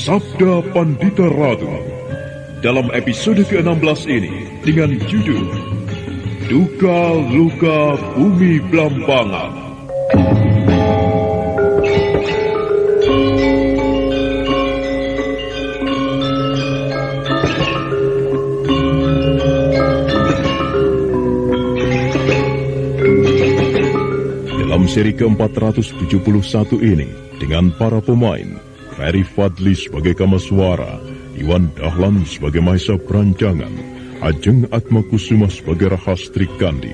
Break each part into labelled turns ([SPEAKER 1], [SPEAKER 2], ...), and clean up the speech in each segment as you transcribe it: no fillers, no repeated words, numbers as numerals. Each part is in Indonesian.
[SPEAKER 1] Sabda Pandita Ratu. Dalam episode ke-16 ini dengan judul Duka Luka Bumi Blambangan. Dalam seri ke-471 ini, dengan para pemain, Ferry Fadli sebagai Kamaswara, Iwan Dahlan sebagai Mahesa Perancangan, Ajeng Atmakusuma sebagai Rahastri Kandi,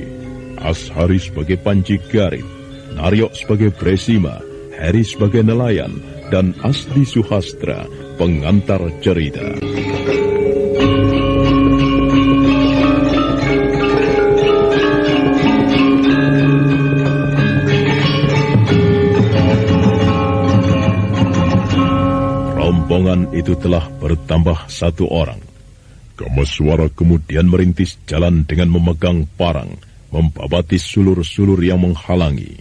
[SPEAKER 1] Ashari sebagai Panci Garit, Naryo sebagai Bresima, Heri sebagai Nelayan, dan Asdi Suhastra, pengantar cerita. Rombongan itu telah bertambah 1 orang. Kamaswara kemudian merintis jalan dengan memegang parang, membabati sulur-sulur yang menghalangi.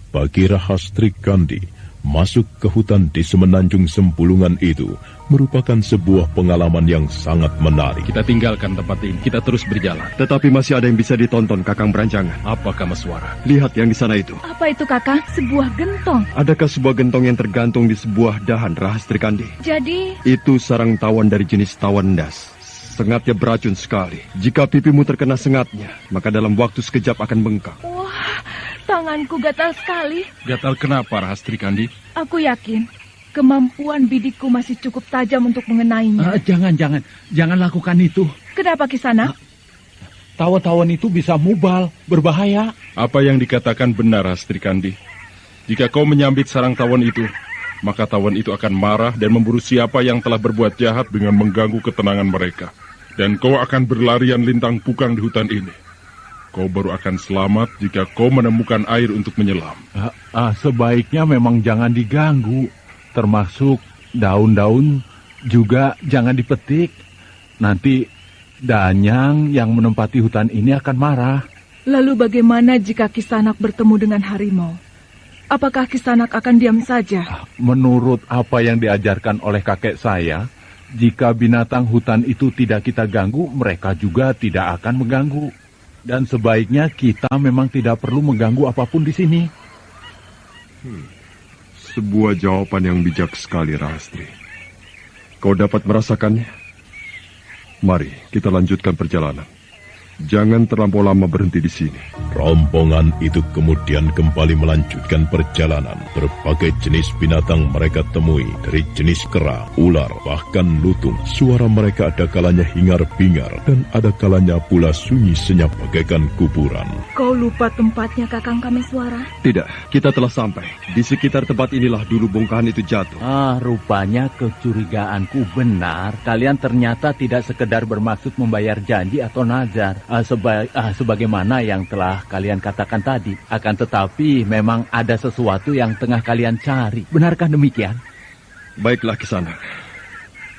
[SPEAKER 1] Bagi Rahastri Kandi, masuk ke hutan di semenanjung Sempulungan itu merupakan sebuah pengalaman yang sangat menarik.
[SPEAKER 2] Kita tinggalkan tempat ini, kita terus berjalan.
[SPEAKER 3] Tetapi masih ada yang bisa ditonton, Kakang Berancangan.
[SPEAKER 2] Apa, Kamaswara?
[SPEAKER 3] Lihat yang di sana itu.
[SPEAKER 4] Apa itu, Kakang? Sebuah gentong.
[SPEAKER 3] Adakah sebuah gentong yang tergantung di sebuah dahan, Rahastri Kandi?
[SPEAKER 4] Jadi...
[SPEAKER 3] Itu sarang tawon dari jenis tawon das. Sengatnya beracun sekali. Jika pipimu terkena sengatnya, maka dalam waktu sekejap akan bengkak.
[SPEAKER 4] Wah, tanganku gatal sekali.
[SPEAKER 2] Gatal kenapa, Rahastri Kandi?
[SPEAKER 4] Aku yakin kemampuan bidikku masih cukup tajam untuk mengenainya.
[SPEAKER 5] Jangan lakukan itu.
[SPEAKER 4] Kenapa, Kisana?
[SPEAKER 5] Tawon-tawon itu bisa mubal, berbahaya.
[SPEAKER 2] Apa yang dikatakan benar, Rahastri Kandi. Jika kau menyambit sarang tawon itu, maka tawon itu akan marah dan memburu siapa yang telah berbuat jahat dengan mengganggu ketenangan mereka. Dan kau akan berlarian lintang pukang di hutan ini. Kau baru akan selamat jika kau menemukan air untuk menyelam.
[SPEAKER 5] Sebaiknya memang jangan diganggu. Termasuk daun-daun juga jangan dipetik. Nanti danyang yang menempati hutan ini akan marah.
[SPEAKER 4] Lalu bagaimana jika Kisanak bertemu dengan harimau? Apakah Kisanak akan diam saja?
[SPEAKER 5] Menurut apa yang diajarkan oleh kakek saya, jika binatang hutan itu tidak kita ganggu, mereka juga tidak akan mengganggu. Dan sebaiknya kita memang tidak perlu mengganggu apapun di sini.
[SPEAKER 3] Sebuah jawaban yang bijak sekali, Rahastri. Kau dapat merasakannya? Mari, kita lanjutkan perjalanan. Jangan terlampau lama berhenti di sini.
[SPEAKER 1] Rombongan itu kemudian kembali melanjutkan perjalanan. Berbagai jenis binatang mereka temui, dari jenis kera, ular, bahkan lutung. Suara mereka ada kalanya hingar-bingar, dan ada kalanya pula sunyi senyap bagaikan kuburan.
[SPEAKER 4] Kau lupa tempatnya, Kakang Kamaswara?
[SPEAKER 3] Tidak, kita telah sampai. Di sekitar tempat inilah dulu bongkahan itu jatuh.
[SPEAKER 5] Rupanya kecurigaanku benar. Kalian ternyata tidak sekedar bermaksud membayar janji atau nazar. Sebagaimana yang telah kalian katakan tadi. Akan tetapi memang ada sesuatu yang tengah kalian cari. Benarkah demikian?
[SPEAKER 3] Baiklah, Kisanak.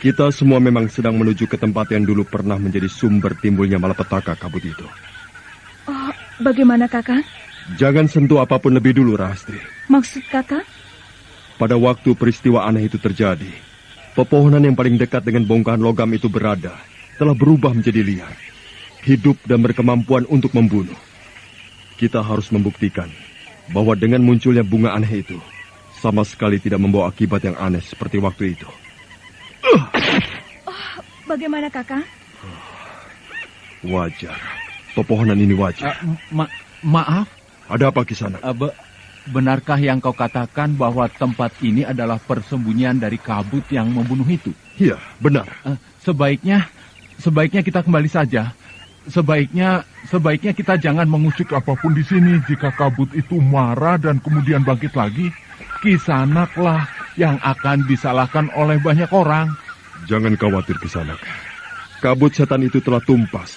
[SPEAKER 3] Kita semua memang sedang menuju ke tempat yang dulu pernah menjadi sumber timbulnya malapetaka kabut itu.
[SPEAKER 4] Oh, bagaimana, Kakang?
[SPEAKER 3] Jangan sentuh apapun lebih dulu, Rahastri.
[SPEAKER 4] Maksud Kakang?
[SPEAKER 3] Pada waktu peristiwa aneh itu terjadi, pepohonan yang paling dekat dengan bongkahan logam itu berada telah berubah menjadi liar. Hidup dan berkemampuan untuk membunuh. Kita harus membuktikan bahwa dengan munculnya bunga aneh itu sama sekali tidak membawa akibat yang aneh seperti waktu itu.
[SPEAKER 4] Bagaimana, Kakang?
[SPEAKER 3] Wajar. Pepohonan ini wajar.
[SPEAKER 5] Maaf.
[SPEAKER 3] Ada apa, Kisanak?
[SPEAKER 5] Benarkah yang kau katakan bahwa tempat ini adalah persembunyian dari kabut yang membunuh itu?
[SPEAKER 3] Iya, benar.
[SPEAKER 5] Sebaiknya kita kembali saja. Sebaiknya kita jangan mengusik apapun di sini. Jika kabut itu marah dan kemudian bangkit lagi, Kisanaklah yang akan disalahkan oleh banyak orang.
[SPEAKER 3] Jangan khawatir, Kisanak. Kabut setan itu telah tumpas.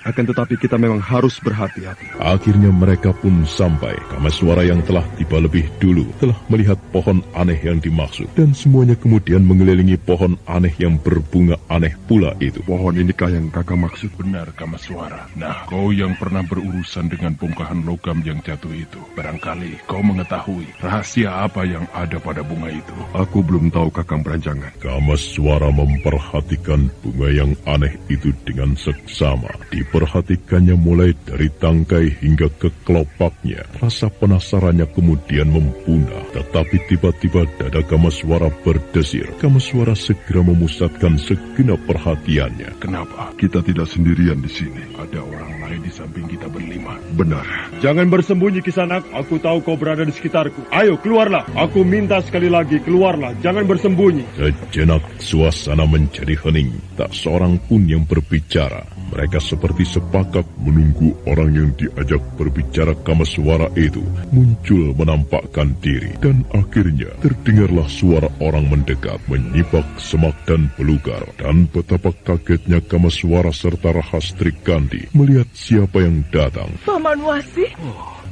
[SPEAKER 3] Akan tetapi kita memang harus berhati-hati.
[SPEAKER 1] Akhirnya mereka pun sampai. Kamaswara yang telah tiba lebih dulu telah melihat pohon aneh yang dimaksud. Dan semuanya kemudian mengelilingi pohon aneh yang berbunga aneh pula itu.
[SPEAKER 3] Pohon inikah yang kakak maksud?
[SPEAKER 2] Benar, Kamaswara. Nah, kau yang pernah berurusan dengan bongkahan logam yang jatuh itu, barangkali kau mengetahui rahasia apa yang ada pada bunga itu.
[SPEAKER 3] Aku belum tahu Kakang Beranjangan.
[SPEAKER 1] Kamaswara memperhatikan bunga yang aneh itu dengan seksama. Diperhatikannya mulai dari tangkai hingga ke kelopaknya. Rasa penasarannya kemudian mempunah. Tetapi tiba-tiba dada Kamaswara berdesir. Kamaswara segera memusatkan segenap perhatiannya.
[SPEAKER 2] Kenapa?
[SPEAKER 3] Kita tidak sendirian di sini.
[SPEAKER 2] Ada orang lain di samping kita berlima.
[SPEAKER 3] Benar. Jangan bersembunyi, Kisanak. Aku tahu kau berada di sekitarku. Ayo, keluarlah. Aku minta sekali lagi, keluarlah. Jangan bersembunyi.
[SPEAKER 1] Sejenak suasana menjadi hening. Tak seorang pun yang berbicara. Mereka seperti sepakat menunggu orang yang diajak berbicara Kamaswara itu muncul menampakkan diri. Dan akhirnya terdengarlah suara orang mendekat, menyibak semak dan belukar. Dan betapa kagetnya Kamaswara serta Rahastri Kandi melihat siapa yang datang.
[SPEAKER 4] Paman Wasi?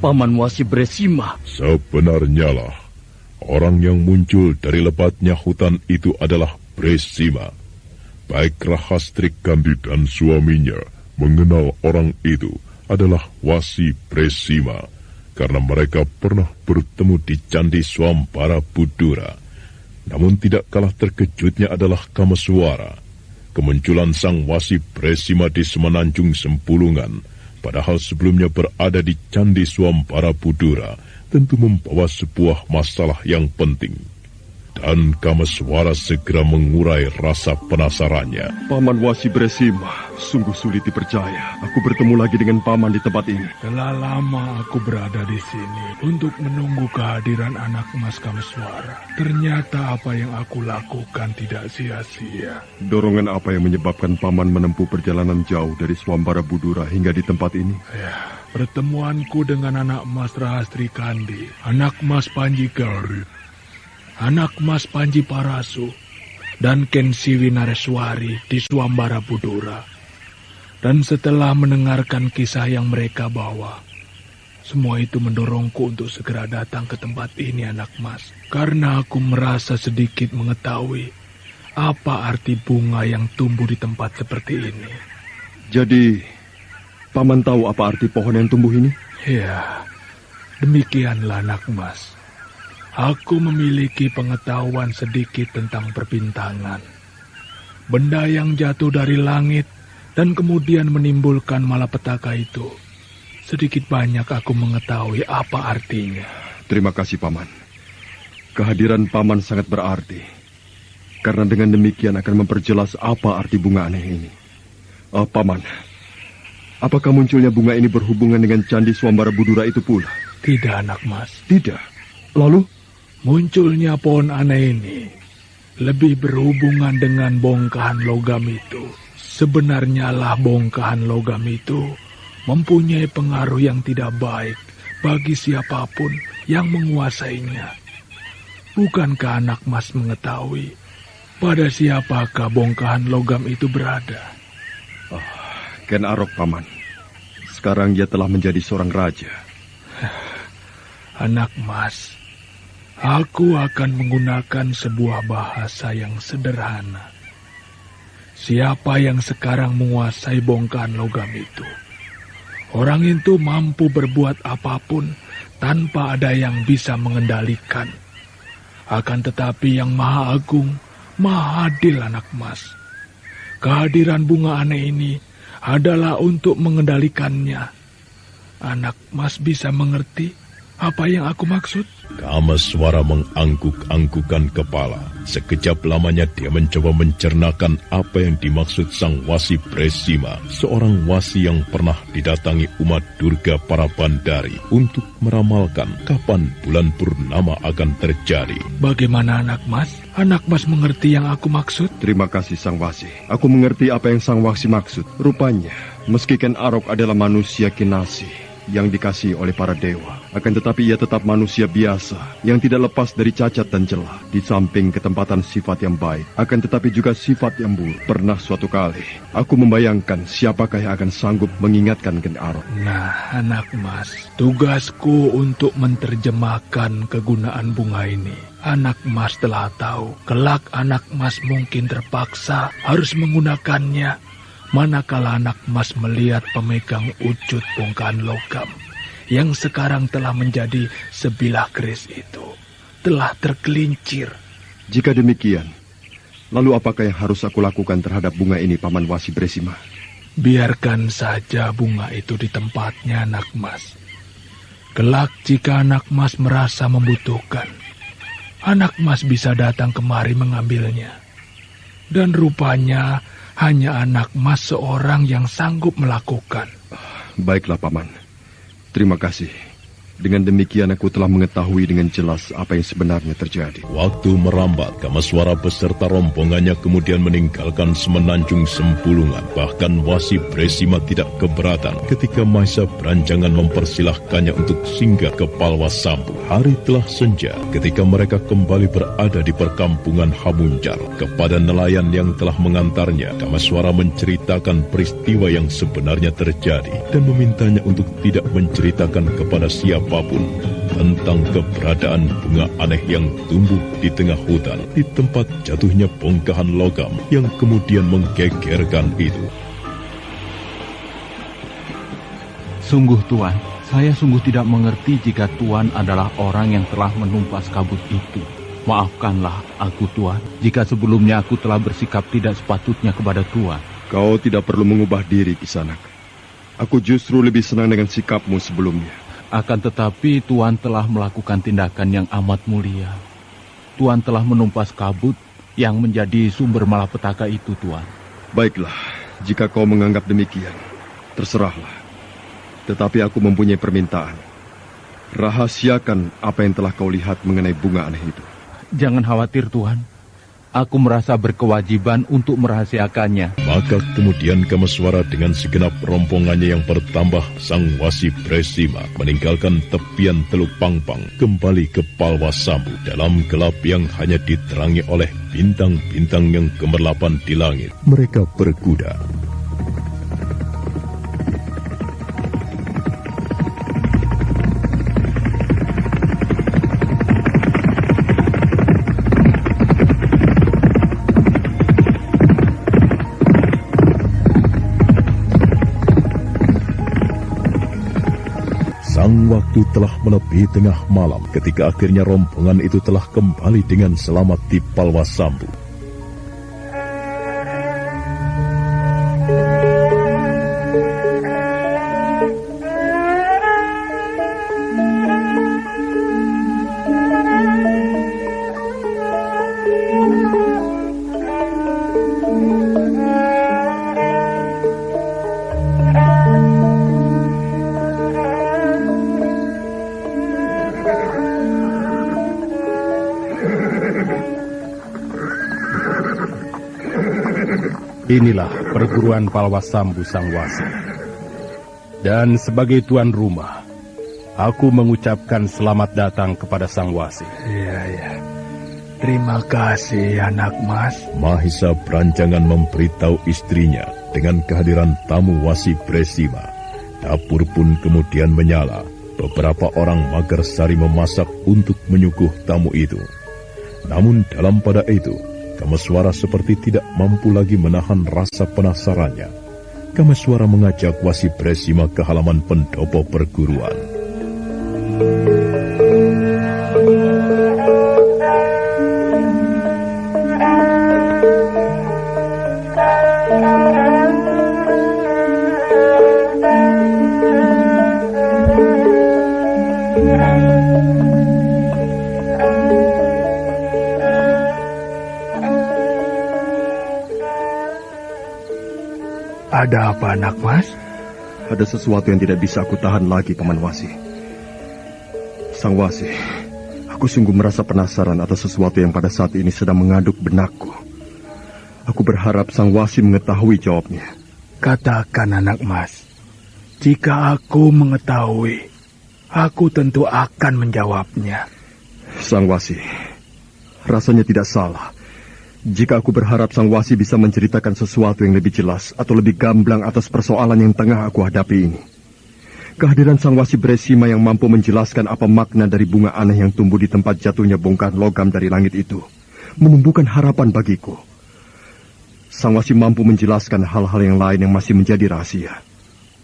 [SPEAKER 6] Paman Wasi Bresima.
[SPEAKER 1] Sebenarnya lah, orang yang muncul dari lebatnya hutan itu adalah Bresima. Baik Rahastri Kandi dan suaminya mengenal orang itu adalah Wasi Bresima karena mereka pernah bertemu di Candi Swambara Budura. Namun tidak kalah terkejutnya adalah Kamaswara. Kemunculan sang Wasi Bresima di Semenanjung Sempulungan, padahal sebelumnya berada di Candi Swambara Budura, tentu membawa sebuah masalah yang penting. Dan Kamaswara segera mengurai rasa penasarannya.
[SPEAKER 3] Paman Wasi Bresima, sungguh sulit dipercaya. Aku bertemu lagi dengan paman di tempat ini.
[SPEAKER 7] Telah lama aku berada di sini untuk menunggu kehadiran anak emas Kamaswara. Ternyata apa yang aku lakukan tidak sia-sia.
[SPEAKER 3] Dorongan apa yang menyebabkan paman menempuh perjalanan jauh dari Swambara Budura hingga di tempat ini?
[SPEAKER 7] Pertemuanku dengan anak emas Rahastri Kandi, anak emas Panji Garut, anak emas Panji Parasu, dan Kensiwi Nareswari di Swambara Budura. Dan setelah mendengarkan kisah yang mereka bawa, semua itu mendorongku untuk segera datang ke tempat ini, anak emas. Karena aku merasa sedikit mengetahui apa arti bunga yang tumbuh di tempat seperti ini.
[SPEAKER 3] Jadi, paman tahu apa arti pohon yang tumbuh ini?
[SPEAKER 7] Ya, demikianlah anak emas. Aku memiliki pengetahuan sedikit tentang perbintangan. Benda yang jatuh dari langit dan kemudian menimbulkan malapetaka itu. Sedikit banyak aku mengetahui apa artinya.
[SPEAKER 3] Terima kasih, paman. Kehadiran paman sangat berarti. Karena dengan demikian akan memperjelas apa arti bunga aneh ini. Paman, apakah munculnya bunga ini berhubungan dengan Candi Swambara Budura itu pula?
[SPEAKER 7] Tidak, anak emas.
[SPEAKER 3] Tidak. Lalu?
[SPEAKER 7] Munculnya pohon aneh ini lebih berhubungan dengan bongkahan logam itu. Sebenarnya lah bongkahan logam itu mempunyai pengaruh yang tidak baik bagi siapapun yang menguasainya. Bukankah anak mas mengetahui pada siapakah bongkahan logam itu berada?
[SPEAKER 3] Ken Arok, paman. Sekarang ia telah menjadi seorang raja.
[SPEAKER 7] Anak mas, aku akan menggunakan sebuah bahasa yang sederhana. Siapa yang sekarang menguasai bongkahan logam itu? Orang itu mampu berbuat apapun tanpa ada yang bisa mengendalikan. Akan tetapi yang maha agung, maha adil, anak mas. Kehadiran bunga aneh ini adalah untuk mengendalikannya. Anak mas bisa mengerti apa yang aku maksud?
[SPEAKER 1] Kamaswara mengangguk-anggukan kepala. Sekejap lamanya dia mencoba mencernakan apa yang dimaksud sang Wasi Bresima, seorang wasi yang pernah didatangi umat Durga para Bandari untuk meramalkan kapan bulan purnama akan terjadi.
[SPEAKER 7] Bagaimana anak mas? Anak mas mengerti yang aku maksud?
[SPEAKER 3] Terima kasih, sang wasi. Aku mengerti apa yang sang wasi maksud. Rupanya, meski Ken Arok adalah manusia kinasi, yang dikasihi oleh para dewa. Akan tetapi ia tetap manusia biasa yang tidak lepas dari cacat dan celah. Di samping ketempatan sifat yang baik, akan tetapi juga sifat yang buruk. Pernah suatu kali, aku membayangkan siapakah yang akan sanggup mengingatkan Gen Arok.
[SPEAKER 7] Nah, anak mas, tugasku untuk menerjemahkan kegunaan bunga ini. Anak mas telah tahu, kelak anak mas mungkin terpaksa harus menggunakannya. Manakala anak mas melihat pemegang wujud bongkahan logam yang sekarang telah menjadi sebilah keris itu, telah tergelincir.
[SPEAKER 3] Jika demikian, lalu apakah yang harus aku lakukan terhadap bunga ini, Paman Wasi Bresima?
[SPEAKER 7] Biarkan saja bunga itu di tempatnya, anak mas. Kelak jika anak mas merasa membutuhkan, anak mas bisa datang kemari mengambilnya. Dan rupanya hanya anak mas seorang yang sanggup melakukan.
[SPEAKER 3] Baiklah, Paman. Terima kasih. Dengan demikian aku telah mengetahui dengan jelas apa yang sebenarnya terjadi.
[SPEAKER 1] Waktu merambat, Kamaswara beserta rombongannya kemudian meninggalkan Semenanjung Sempulungan. Bahkan Wasi Bresima tidak keberatan ketika Mahesa Branjangan mempersilahkannya untuk singgah ke Palwasambu. Hari telah senja ketika mereka kembali berada di perkampungan Hamunjar. Kepada nelayan yang telah mengantarnya, Kamaswara menceritakan peristiwa yang sebenarnya terjadi dan memintanya untuk tidak menceritakan kepada siapapun tentang keberadaan bunga aneh yang tumbuh di tengah hutan di tempat jatuhnya bongkahan logam yang kemudian menggegerkan itu.
[SPEAKER 5] Sungguh Tuan, saya sungguh tidak mengerti jika Tuan adalah orang yang telah menumpas kabut itu. Maafkanlah aku Tuan, jika sebelumnya aku telah bersikap tidak sepatutnya kepada Tuan.
[SPEAKER 3] Kau tidak perlu mengubah diri, Kisanak. Aku justru lebih senang dengan sikapmu sebelumnya.
[SPEAKER 5] Akan tetapi Tuan telah melakukan tindakan yang amat mulia. Tuan telah menumpas kabut yang menjadi sumber malapetaka itu, Tuan.
[SPEAKER 3] Baiklah, jika kau menganggap demikian, terserahlah. Tetapi aku mempunyai permintaan. Rahasiakan apa yang telah kau lihat mengenai bunga aneh itu.
[SPEAKER 5] Jangan khawatir, Tuan. Aku merasa berkewajiban untuk merahasiakannya.
[SPEAKER 1] Maka kemudian Kamaswara dengan segenap rombongannya yang bertambah Sang Wasi Bresima meninggalkan tepian Teluk Pangpang kembali ke Palwasambu dalam gelap yang hanya diterangi oleh bintang-bintang yang gemerlapan di langit. Mereka berkuda. Sang waktu telah menepi tengah malam ketika akhirnya rombongan itu telah kembali dengan selamat di Palwasambu.
[SPEAKER 8] Inilah perguruan Palwasambu Sang Wasi. Dan sebagai tuan rumah, aku mengucapkan selamat datang kepada Sang Wasi.
[SPEAKER 7] Iya. Terima kasih, anak mas.
[SPEAKER 1] Mahesa Branjangan memberitahu istrinya dengan kehadiran tamu Wasi Bresima. Dapur pun kemudian menyala. Beberapa orang Magarsari memasak untuk menyuguh tamu itu. Namun dalam pada itu, Kamaswara seperti tidak mampu lagi menahan rasa penasarannya. Kamaswara mengajak Wasi Bresima ke halaman pendopo perguruan.
[SPEAKER 7] Ada apa, anak mas?
[SPEAKER 3] Ada sesuatu yang tidak bisa aku tahan lagi, Paman Wasi. Sang Wasi, aku sungguh merasa penasaran atas sesuatu yang pada saat ini sedang mengaduk benakku. Aku berharap Sang Wasi mengetahui jawabnya.
[SPEAKER 7] Katakan, anak mas. Jika aku mengetahui, aku tentu akan menjawabnya.
[SPEAKER 3] Sang Wasi, rasanya tidak salah jika aku berharap Sang Wasi bisa menceritakan sesuatu yang lebih jelas atau lebih gamblang atas persoalan yang tengah aku hadapi ini. Kehadiran Sang Wasi Bresima yang mampu menjelaskan apa makna dari bunga aneh yang tumbuh di tempat jatuhnya bongkahan logam dari langit itu menumbuhkan harapan bagiku. Sang Wasi mampu menjelaskan hal-hal yang lain yang masih menjadi rahasia.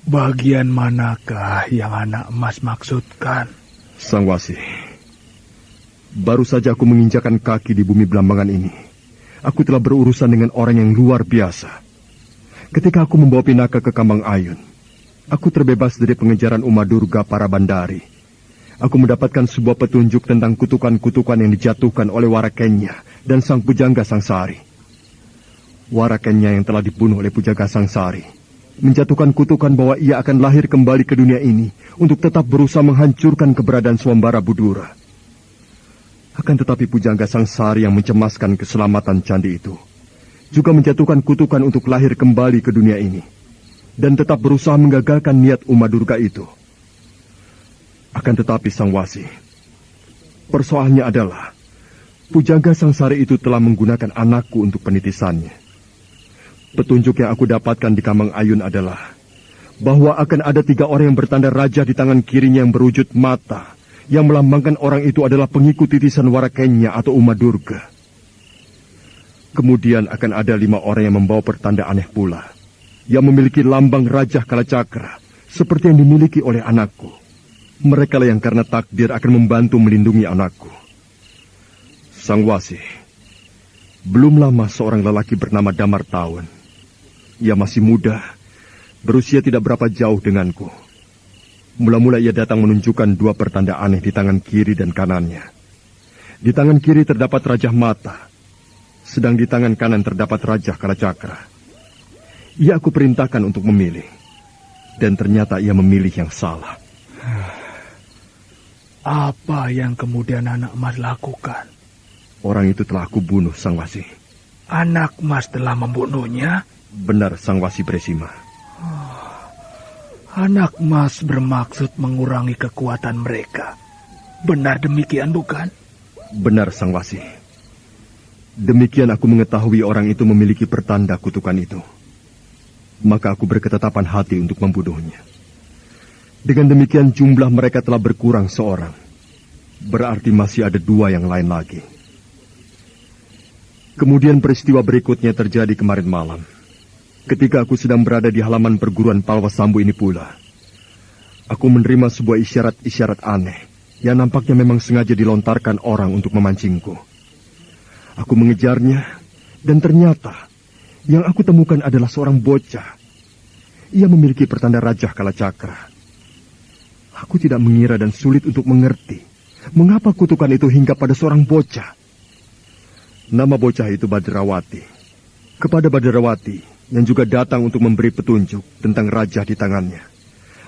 [SPEAKER 7] Bagian manakah yang anak emas maksudkan?
[SPEAKER 3] Sang Wasi, baru saja aku menginjakan kaki di bumi Belambangan ini. Aku telah berurusan dengan orang yang luar biasa. Ketika aku membawa Pinaka ke Kambang Ayun, aku terbebas dari pengejaran Umadurga para bandari. Aku mendapatkan sebuah petunjuk tentang kutukan-kutukan yang dijatuhkan oleh Warakenya dan Sang Pujangga Sangsari. Warakenya yang telah dibunuh oleh Pujangga Sangsari menjatuhkan kutukan bahwa ia akan lahir kembali ke dunia ini untuk tetap berusaha menghancurkan keberadaan Swambara Budura. Akan tetapi Pujangga Sangsari yang mencemaskan keselamatan candi itu juga menjatuhkan kutukan untuk lahir kembali ke dunia ini dan tetap berusaha menggagalkan niat Umadurga itu. Akan tetapi Sang Wasi, persoalannya adalah Pujangga Sangsari itu telah menggunakan anakku untuk penitisannya. Petunjuk yang aku dapatkan di Kambang Ayun adalah bahwa akan ada 3 orang yang bertanda raja di tangan kirinya yang berwujud mata, yang melambangkan orang itu adalah pengikut titisan Warakenya atau Umadurga. Kemudian akan ada 5 orang yang membawa pertanda aneh pula, yang memiliki lambang Raja Kalacakra, seperti yang dimiliki oleh anakku. Mereka lah yang karena takdir akan membantu melindungi anakku. Sang Wasi, belum lama seorang lelaki bernama Damar Tawon. Ia masih muda, berusia tidak berapa jauh denganku. Mula-mula ia datang menunjukkan 2 pertanda aneh di tangan kiri dan kanannya. Di tangan kiri terdapat Raja Mata, sedang di tangan kanan terdapat Raja Kalacakra. Ia aku perintahkan untuk memilih, dan ternyata ia memilih yang salah.
[SPEAKER 7] Apa yang kemudian anak emas lakukan?
[SPEAKER 3] Orang itu telah aku bunuh, Sang Wasi.
[SPEAKER 7] Anak emas telah membunuhnya?
[SPEAKER 3] Benar, Sang Wasi Bresima.
[SPEAKER 7] Anak emas bermaksud mengurangi kekuatan mereka. Benar demikian, bukan?
[SPEAKER 3] Benar, Sang Wasi. Demikian aku mengetahui orang itu memiliki pertanda kutukan itu. Maka aku berketetapan hati untuk membunuhnya. Dengan demikian jumlah mereka telah berkurang seorang. Berarti masih ada 2 yang lain lagi. Kemudian peristiwa berikutnya terjadi kemarin malam. Ketika aku sedang berada di halaman perguruan Palwasambu ini pula, aku menerima sebuah isyarat-isyarat aneh yang nampaknya memang sengaja dilontarkan orang untuk memancingku. Aku mengejarnya, dan ternyata yang aku temukan adalah seorang bocah. Ia memiliki pertanda Raja Kalacakra. Aku tidak mengira dan sulit untuk mengerti mengapa kutukan itu hingga pada seorang bocah. Nama bocah itu Badrawati. Kepada Badrawati yang juga datang untuk memberi petunjuk tentang raja di tangannya,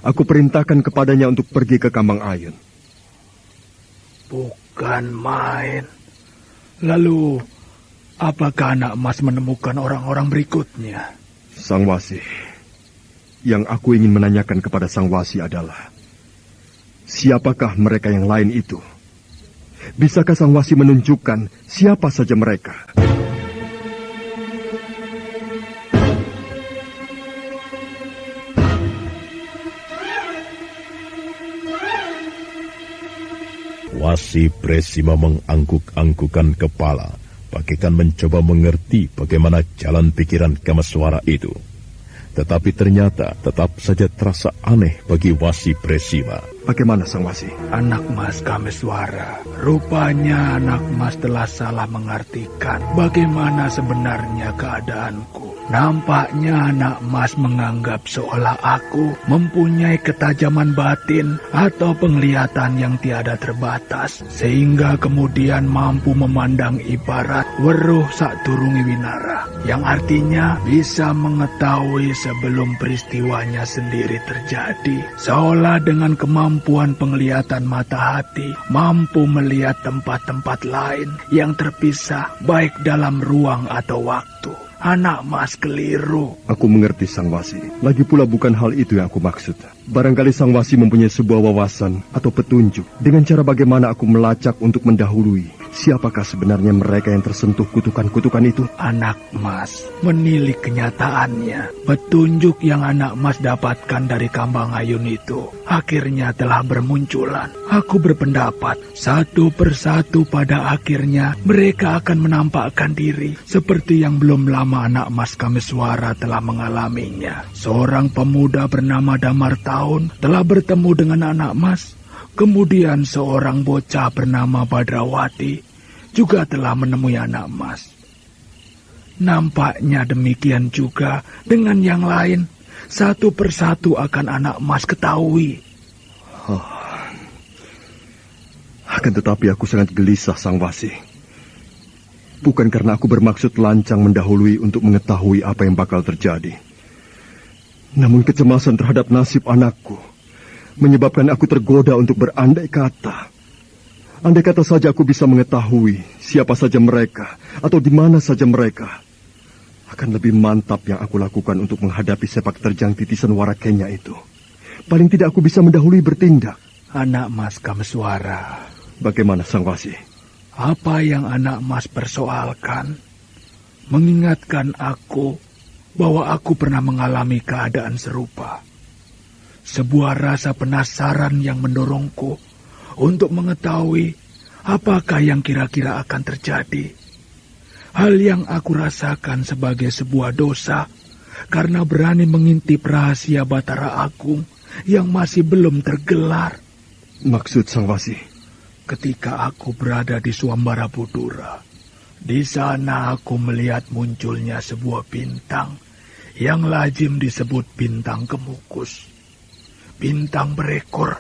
[SPEAKER 3] aku perintahkan kepadanya untuk pergi ke Kambang Ayun.
[SPEAKER 7] Bukan main. Lalu, apakah anak emas menemukan orang-orang berikutnya?
[SPEAKER 3] Sang Wasi, yang aku ingin menanyakan kepada Sang Wasi adalah, siapakah mereka yang lain itu? Bisakah Sang Wasi menunjukkan siapa saja mereka?
[SPEAKER 1] Wasi Bresima mengangguk-anggukan kepala, bagaikan mencoba mengerti bagaimana jalan pikiran Kameswara itu. Tetapi ternyata tetap saja terasa aneh bagi Wasi Bresima.
[SPEAKER 3] Bagaimana, Sang Wasi?
[SPEAKER 7] Anak Mas Kameswara, rupanya anak Mas telah salah mengartikan bagaimana sebenarnya keadaanku. Nampaknya anak Mas menganggap seolah aku mempunyai ketajaman batin atau penglihatan yang tiada terbatas, sehingga kemudian mampu memandang ibarat weruh saturungi winara, yang artinya bisa mengetahui sebelum peristiwanya sendiri terjadi, seolah dengan kemampuan penglihatan mata hati mampu melihat tempat-tempat lain yang terpisah baik dalam ruang atau waktu. Anak Mas keliru.
[SPEAKER 3] Aku mengerti Sang Wasi. Lagi pula bukan hal itu yang aku maksud. Barangkali Sang Wasi mempunyai sebuah wawasan atau petunjuk dengan cara bagaimana aku melacak untuk mendahului siapakah sebenarnya mereka yang tersentuh kutukan-kutukan itu.
[SPEAKER 7] Anak Mas menilik kenyataannya. Petunjuk yang anak Mas dapatkan dari Kambang Ayun itu akhirnya telah bermunculan. Aku berpendapat satu persatu pada akhirnya mereka akan menampakkan diri seperti yang belum lama anak Mas Kameswara telah mengalaminya. Seorang pemuda bernama Damar Tahun telah bertemu dengan anak Mas. Kemudian seorang bocah bernama Badrawati juga telah menemui anak Mas. Nampaknya demikian juga dengan yang lain. Satu persatu akan anak Mas ketahui.
[SPEAKER 3] Akan tetapi aku sangat gelisah, Sang Wasi. Bukan karena aku bermaksud lancang mendahului untuk mengetahui apa yang bakal terjadi. Namun kecemasan terhadap nasib anakku menyebabkan aku tergoda untuk berandai kata. Andai kata saja aku bisa mengetahui siapa saja mereka atau di mana saja mereka, akan lebih mantap yang aku lakukan untuk menghadapi sepak terjang titisan Warakenya itu. Paling tidak aku bisa mendahului bertindak.
[SPEAKER 7] Anak Mas Kameswara.
[SPEAKER 3] Bagaimana Sang Wasi?
[SPEAKER 7] Apa yang anak Mas persoalkan mengingatkan aku bahwa aku pernah mengalami keadaan serupa. Sebuah rasa penasaran yang mendorongku untuk mengetahui apakah yang kira-kira akan terjadi. Hal yang aku rasakan sebagai sebuah dosa karena berani mengintip rahasia Batara Agung yang masih belum tergelar.
[SPEAKER 3] Maksud Sang Wasi?
[SPEAKER 7] Ketika aku berada di Swambara Budura, di sana aku melihat munculnya sebuah bintang yang lazim disebut bintang Kemukus. Bintang berekor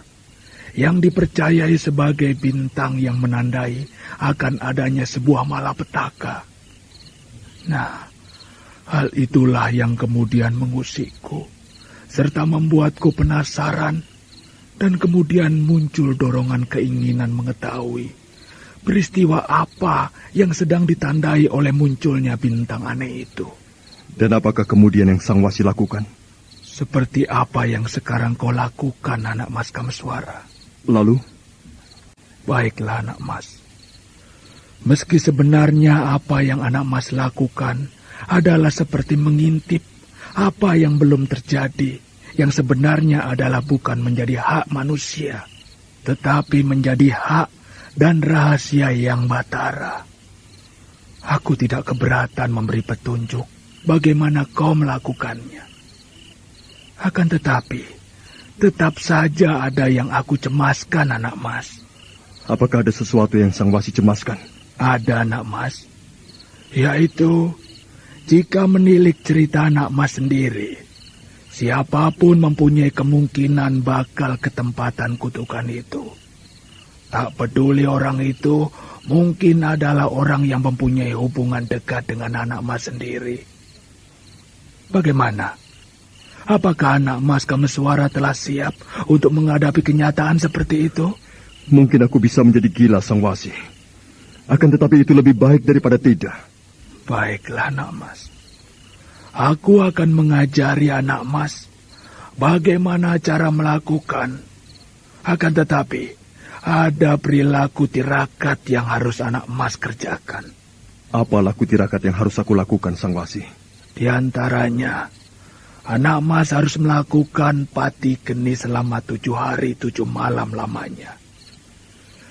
[SPEAKER 7] yang dipercayai sebagai bintang yang menandai akan adanya sebuah malapetaka. Nah, hal itulah yang kemudian mengusikku, serta membuatku penasaran, dan kemudian muncul dorongan keinginan mengetahui peristiwa apa yang sedang ditandai oleh munculnya bintang aneh itu.
[SPEAKER 3] Dan apakah kemudian yang Sang Wasi lakukan?
[SPEAKER 7] Seperti apa yang sekarang kau lakukan, anak Mas Kameswara.
[SPEAKER 3] Lalu?
[SPEAKER 7] Baiklah, anak Mas. Meski sebenarnya apa yang anak Mas lakukan adalah seperti mengintip apa yang belum terjadi, yang sebenarnya adalah bukan menjadi hak manusia, tetapi menjadi hak dan rahasia yang batara. Aku tidak keberatan memberi petunjuk bagaimana kau melakukannya. Akan tetapi, tetap saja ada yang aku cemaskan, anak Mas.
[SPEAKER 3] Apakah ada sesuatu yang Sang Wasi cemaskan?
[SPEAKER 7] Ada, anak Mas. Yaitu, jika menilik cerita anak Mas sendiri, siapapun mempunyai kemungkinan bakal ketempatan kutukan itu. Tak peduli orang itu mungkin adalah orang yang mempunyai hubungan dekat dengan anak Mas sendiri. Bagaimana? Apakah anak Mas Kameswara telah siap untuk menghadapi kenyataan seperti itu?
[SPEAKER 3] Mungkin aku bisa menjadi gila, Sang Wasi. Akan tetapi itu lebih baik daripada tidak.
[SPEAKER 7] Baiklah, anak Mas. Aku akan mengajari anak Mas bagaimana cara melakukan. Akan tetapi, ada perilaku tirakat yang harus anak Mas kerjakan.
[SPEAKER 3] Apa laku tirakat yang harus aku lakukan, Sang Wasi?
[SPEAKER 7] Di antaranya, anak Mas harus melakukan pati geni selama 7 hari 7 malam lamanya.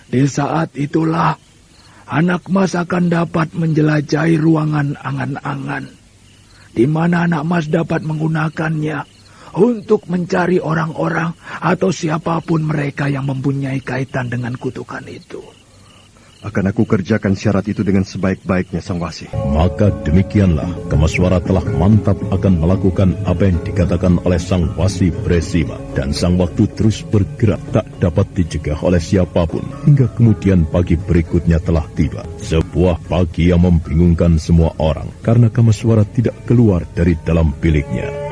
[SPEAKER 7] Di saat itulah, anak Mas akan dapat menjelajahi ruangan angan-angan, di mana anak Mas dapat menggunakannya untuk mencari orang-orang atau siapapun mereka yang mempunyai kaitan dengan kutukan itu.
[SPEAKER 3] Akan aku kerjakan syarat itu dengan sebaik-baiknya, Sang Wasi.
[SPEAKER 1] Maka demikianlah Kameswara telah mantap akan melakukan apa yang dikatakan oleh Sang Wasi Bresima. Dan sang waktu terus bergerak tak dapat dicegah oleh siapapun. Hingga kemudian pagi berikutnya telah tiba. Sebuah pagi yang membingungkan semua orang. Karena Kameswara tidak keluar dari dalam biliknya.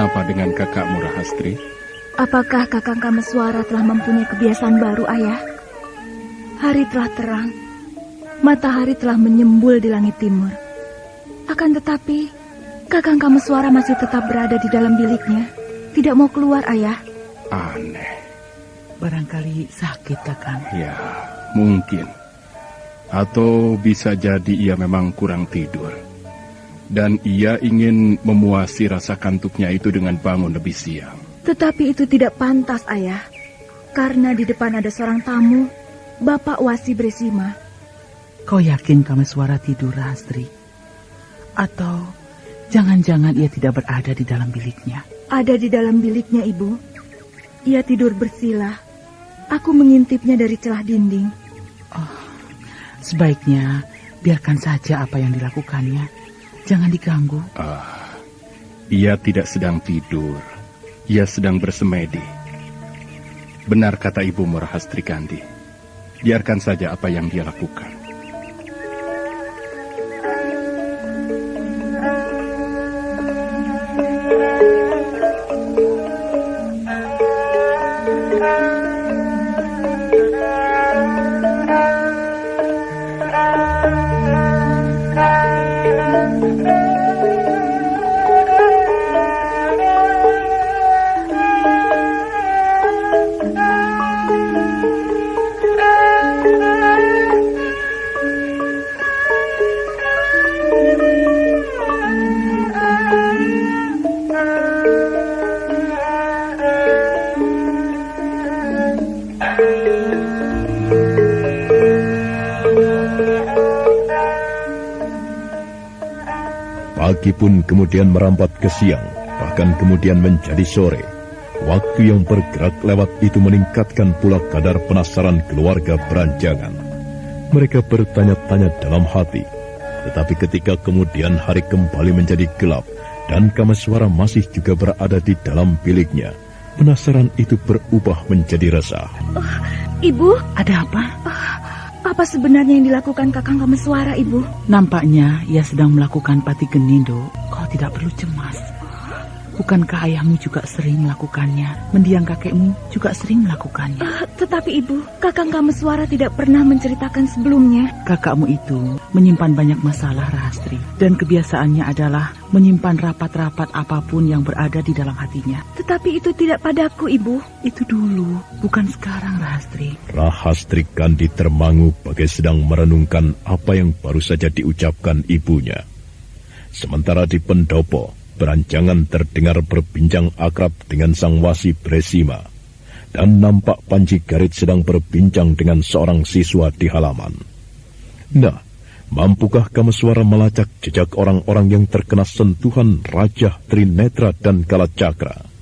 [SPEAKER 8] Kenapa dengan kakakmu Rahastri?
[SPEAKER 4] Apakah Kakang Kameswara telah mempunyai kebiasaan baru, Ayah? Hari telah terang, matahari telah menyembul di langit timur. Akan tetapi, Kakang Kameswara masih tetap berada di dalam biliknya. Tidak mau keluar, Ayah.
[SPEAKER 8] Aneh.
[SPEAKER 9] Barangkali sakit, Kakang.
[SPEAKER 8] Ya, mungkin. Atau bisa jadi ia memang kurang tidur. Dan ia ingin memuasi rasa kantuknya itu dengan bangun lebih siang.
[SPEAKER 4] Tetapi itu tidak pantas, Ayah. Karena di depan ada seorang tamu, Bapak Wasi Bresima.
[SPEAKER 9] Kau yakin Kameswara tidur, Rahastri? Atau jangan-jangan ia tidak berada di dalam biliknya?
[SPEAKER 4] Ada di dalam biliknya, Ibu. Ia tidur bersila. Aku mengintipnya dari celah dinding.
[SPEAKER 9] Oh, sebaiknya biarkan saja apa yang dilakukannya. Jangan diganggu.
[SPEAKER 8] Ia tidak sedang tidur. Ia sedang bersemedi. Benar kata Ibu Rahastri Kandi. Biarkan saja apa yang dia lakukan.
[SPEAKER 1] Pagi pun kemudian merampat ke siang, bahkan kemudian menjadi sore. Waktu yang bergerak lewat itu meningkatkan pula kadar penasaran keluarga Beranjangan. Mereka bertanya-tanya dalam hati, tetapi ketika kemudian hari kembali menjadi gelap dan Kameswara masih juga berada di dalam biliknya, penasaran itu berubah menjadi resah.
[SPEAKER 4] Ibu,
[SPEAKER 9] Ada apa?
[SPEAKER 4] apa sebenarnya yang dilakukan Kakang Kameswara, Ibu?
[SPEAKER 9] Nampaknya ia sedang melakukan pati geni, Nduk. Kau tidak perlu cemas. Bukankah ayahmu juga sering melakukannya? Mendiang kakekmu juga sering melakukannya.
[SPEAKER 4] Tetapi Ibu, Kakang Kameswara tidak pernah menceritakan sebelumnya.
[SPEAKER 9] Kakakmu itu menyimpan banyak masalah, Rahastri. Dan kebiasaannya adalah menyimpan rapat-rapat apapun yang berada di dalam hatinya.
[SPEAKER 4] Tetapi itu tidak padaku, Ibu.
[SPEAKER 9] Itu dulu, bukan sekarang, Rahastri.
[SPEAKER 1] Rahastri Kandi termangu bagai sedang merenungkan apa yang baru saja diucapkan ibunya. Sementara di pendopo, Beranjangan terdengar berbincang akrab dengan Sang Wasi Bresima. Dan nampak Panji Garit sedang berbincang dengan seorang siswa di halaman. Nah, mampukah Kameswara melacak jejak orang-orang yang terkena sentuhan Raja Trinetra dan Kalacakra?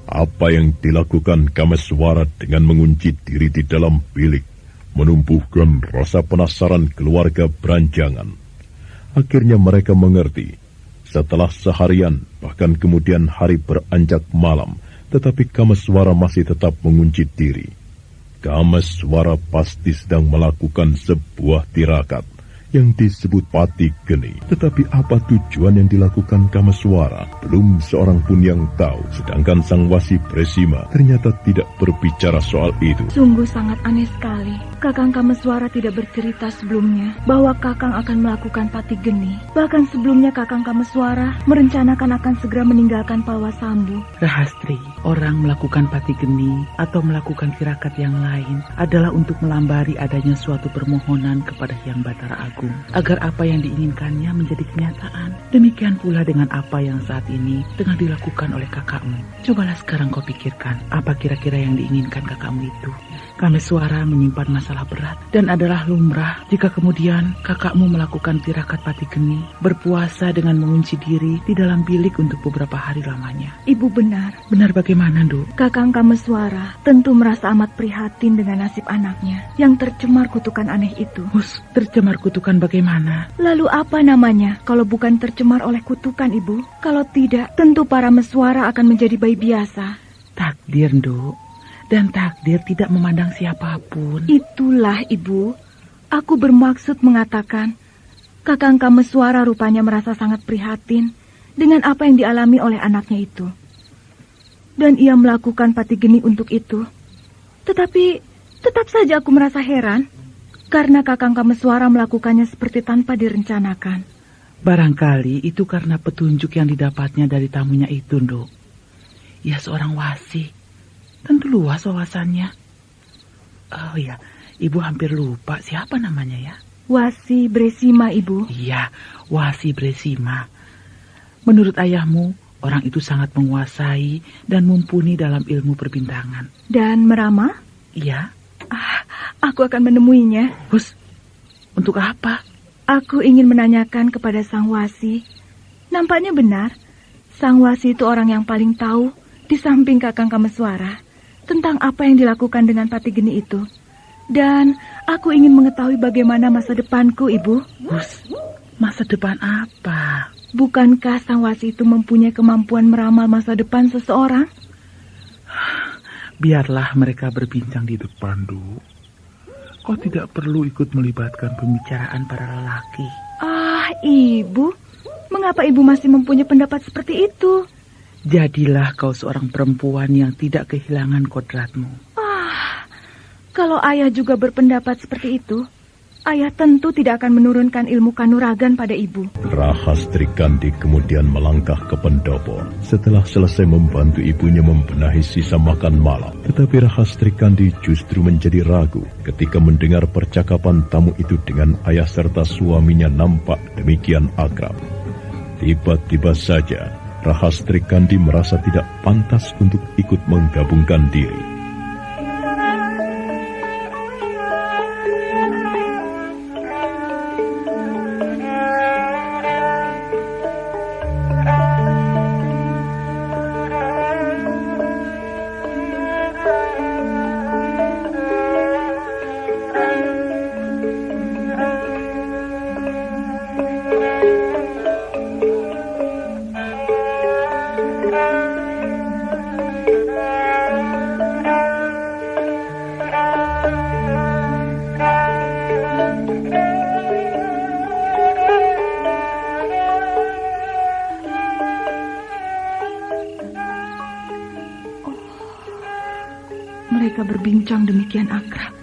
[SPEAKER 1] Apa yang dilakukan Kameswara dengan mengunci diri di dalam bilik menumbuhkan rasa penasaran keluarga Beranjangan. Akhirnya mereka mengerti. Setelah seharian, bahkan kemudian hari beranjak malam, tetapi Kameswara masih tetap mengunci diri. Kameswara pasti sedang melakukan sebuah tirakat yang disebut pati geni. Tetapi apa tujuan yang dilakukan Kameswara? Belum seorang pun yang tahu. Sedangkan Sang Wasi Bresima ternyata tidak berbicara soal itu.
[SPEAKER 4] Sungguh sangat aneh sekali. Kakang Kameswara tidak bercerita sebelumnya bahwa Kakang akan melakukan pati geni. Bahkan sebelumnya Kakang Kameswara merencanakan akan segera meninggalkan Palwasambu.
[SPEAKER 9] Rahastri, orang melakukan pati geni atau melakukan tirakat yang lain adalah untuk melambari adanya suatu permohonan kepada Hyang Batara Agung agar apa yang diinginkannya menjadi kenyataan. Demikian pula dengan apa yang saat ini tengah dilakukan oleh kakakmu. Cobalah sekarang kau pikirkan apa kira-kira yang diinginkan kakakmu itu. Kameswara menyimpan masalah berat dan adalah lumrah jika kemudian kakakmu melakukan tirakat pati geni, berpuasa dengan mengunci diri di dalam bilik untuk beberapa hari lamanya.
[SPEAKER 4] Ibu benar.
[SPEAKER 9] Benar bagaimana, Nduk?
[SPEAKER 4] Kakang Kameswara tentu merasa amat prihatin dengan nasib anaknya yang tercemar kutukan aneh itu.
[SPEAKER 9] Tercemar kutukan bagaimana?
[SPEAKER 4] Lalu apa namanya kalau bukan tercemar oleh kutukan, Ibu? Kalau tidak, tentu para Meswara akan menjadi bayi biasa.
[SPEAKER 9] Takdir, Nduk. Dan takdir tidak memandang siapapun.
[SPEAKER 4] Itulah, Ibu. Aku bermaksud mengatakan, Kakang Kameswara rupanya merasa sangat prihatin dengan apa yang dialami oleh anaknya itu. Dan ia melakukan pati geni untuk itu. Tetapi, tetap saja aku merasa heran, karena Kakang Kameswara melakukannya seperti tanpa direncanakan.
[SPEAKER 9] Barangkali itu karena petunjuk yang didapatnya dari tamunya itu, Nduk. Ia seorang wasi. Tentu luas wawasannya. Oh ya, Ibu hampir lupa siapa namanya ya?
[SPEAKER 4] Wasi Bresima, Ibu.
[SPEAKER 9] Iya, Wasi Bresima. Menurut ayahmu, orang itu sangat menguasai dan mumpuni dalam ilmu perbintangan.
[SPEAKER 4] Dan Merama?
[SPEAKER 9] Iya.
[SPEAKER 4] Aku akan menemuinya.
[SPEAKER 9] Hus, untuk apa?
[SPEAKER 4] Aku ingin menanyakan kepada Sang Wasi. Nampaknya benar, Sang Wasi itu orang yang paling tahu di samping Kakang Kameswara tentang apa yang dilakukan dengan pati geni itu. Dan aku ingin mengetahui bagaimana masa depanku, Ibu.
[SPEAKER 9] Hus, masa depan apa?
[SPEAKER 4] Bukankah Sang Wasi itu mempunyai kemampuan meramal masa depan seseorang?
[SPEAKER 7] Biarlah mereka berbincang di depan, Duk. Kau tidak perlu ikut melibatkan pembicaraan para lelaki.
[SPEAKER 4] Ibu, mengapa Ibu masih mempunyai pendapat seperti itu?
[SPEAKER 9] Jadilah kau seorang perempuan yang tidak kehilangan kodratmu.
[SPEAKER 4] Kalau ayah juga berpendapat seperti itu, ayah tentu tidak akan menurunkan ilmu kanuragan pada Ibu.
[SPEAKER 1] Rahastri Kandi kemudian melangkah ke pendopo setelah selesai membantu ibunya membenahi sisa makan malam. Tetapi Rahastri Kandi justru menjadi ragu ketika mendengar percakapan tamu itu dengan ayah serta suaminya nampak demikian akrab. Tiba-tiba saja Rahastri Kandi merasa tidak pantas untuk ikut menggabungkan diri.
[SPEAKER 4] Mereka berbincang demikian akrab.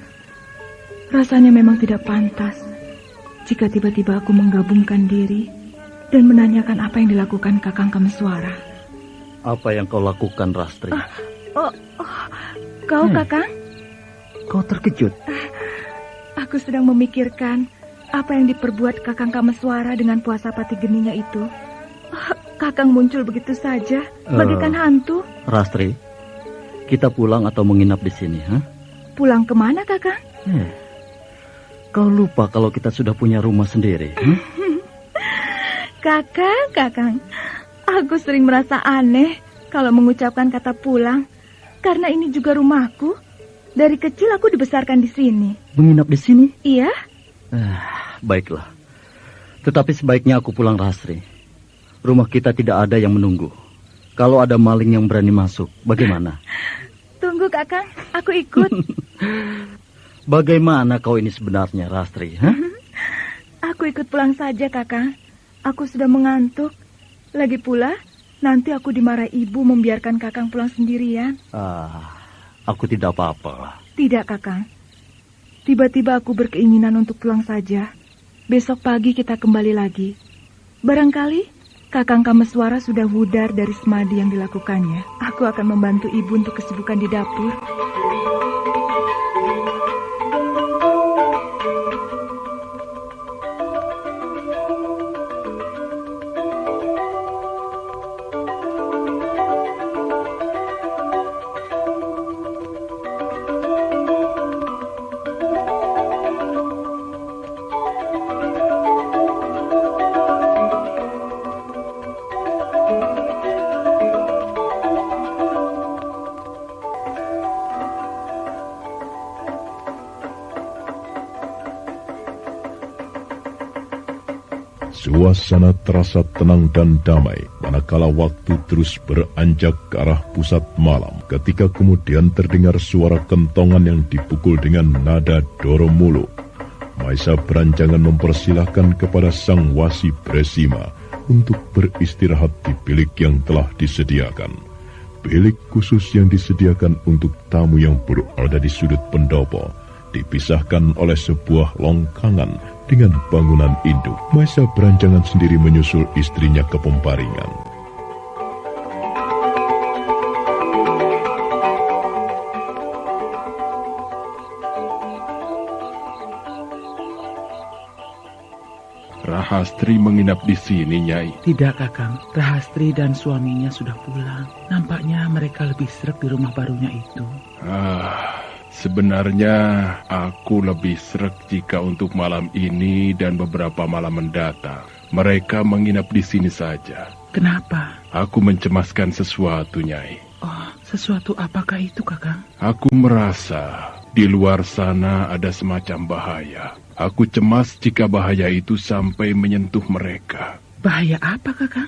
[SPEAKER 4] Rasanya memang tidak pantas jika tiba-tiba aku menggabungkan diri dan menanyakan apa yang dilakukan Kakang Kameswara.
[SPEAKER 6] Apa yang kau lakukan, Rastri?
[SPEAKER 4] Kau, Kakang?
[SPEAKER 6] Kau terkejut?
[SPEAKER 4] Aku sedang memikirkan apa yang diperbuat Kakang Kameswara dengan puasa pati geninya itu. Kakang muncul begitu saja, bagaikan hantu.
[SPEAKER 6] Rastri, kita pulang atau menginap di sini, ha?
[SPEAKER 4] Pulang kemana, Kakang?
[SPEAKER 6] Kau lupa kalau kita sudah punya rumah sendiri,
[SPEAKER 4] Kakang, aku sering merasa aneh kalau mengucapkan kata pulang, karena ini juga rumahku. Dari kecil aku dibesarkan di sini.
[SPEAKER 6] Menginap di sini?
[SPEAKER 4] Iya.
[SPEAKER 6] Baiklah. Tetapi sebaiknya aku pulang, Rastri. Rumah kita tidak ada yang menunggu. Kalau ada maling yang berani masuk, bagaimana?
[SPEAKER 4] Tunggu, Kakang, aku ikut.
[SPEAKER 6] Bagaimana kau ini sebenarnya, Rastri?
[SPEAKER 4] Aku ikut pulang saja, Kakang. Aku sudah mengantuk. Lagi pula, nanti aku dimarahi ibu membiarkan Kakang pulang sendirian.
[SPEAKER 6] Aku tidak apa-apa.
[SPEAKER 4] Tidak, Kakang. Tiba-tiba aku berkeinginan untuk pulang saja. Besok pagi kita kembali lagi. Barangkali Kakang Kameswara sudah wudar dari semadi yang dilakukannya. Aku akan membantu ibu untuk kesibukan di dapur.
[SPEAKER 1] Suasana terasa tenang dan damai, manakala waktu terus beranjak ke arah pusat malam, ketika kemudian terdengar suara kentongan yang dipukul dengan nada doromuluk. Maisa Beranjangan mempersilahkan kepada sang wasi Bresima untuk beristirahat di bilik yang telah disediakan. Bilik khusus yang disediakan untuk tamu yang berada di sudut pendopo, dipisahkan oleh sebuah longkangan dengan bangunan induk. Maisa Beranjangan sendiri menyusul istrinya ke pembaringan.
[SPEAKER 2] Rahastri menginap di sini, Nyai.
[SPEAKER 9] Tidak, Kakang. Rahastri dan suaminya sudah pulang. Nampaknya mereka lebih sreg di rumah barunya itu.
[SPEAKER 2] Sebenarnya aku lebih sreg jika untuk malam ini dan beberapa malam mendatang mereka menginap di sini saja.
[SPEAKER 9] Kenapa?
[SPEAKER 2] Aku mencemaskan sesuatu, Nyai.
[SPEAKER 9] Oh, sesuatu apakah itu, Kakang?
[SPEAKER 2] Aku merasa di luar sana ada semacam bahaya. Aku cemas jika bahaya itu sampai menyentuh mereka.
[SPEAKER 9] Bahaya apa, Kakang?